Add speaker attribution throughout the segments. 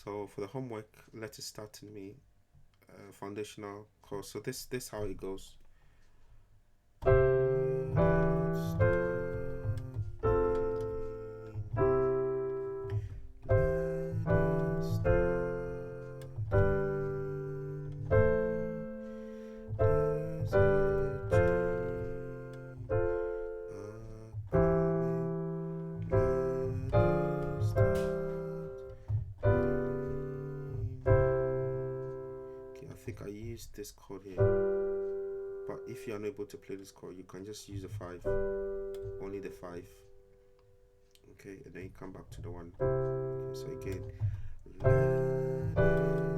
Speaker 1: So for the homework, let us start in me foundational course. So this how it goes. I think I used this chord here, but if you're unable to play this chord, you can just use a 5, only the 5. Okay, and then you come back to the 1. Okay, so again, let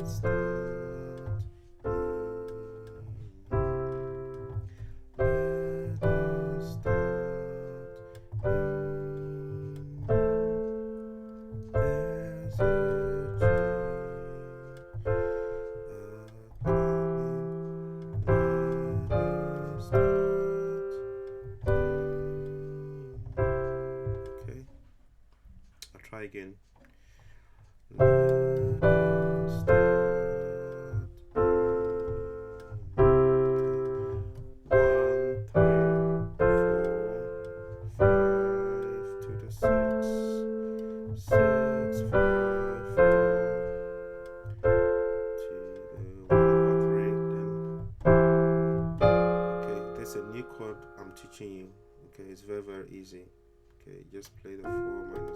Speaker 1: it start, let it start, there's a okay, I'll try again. Let it start. Okay. 1, 3, 4, 5 to the 6, 6, 5, 4 to the 1/3. Then okay, there's a new chord I'm teaching you. Okay, it's very easy. Okay, just play the 4 minor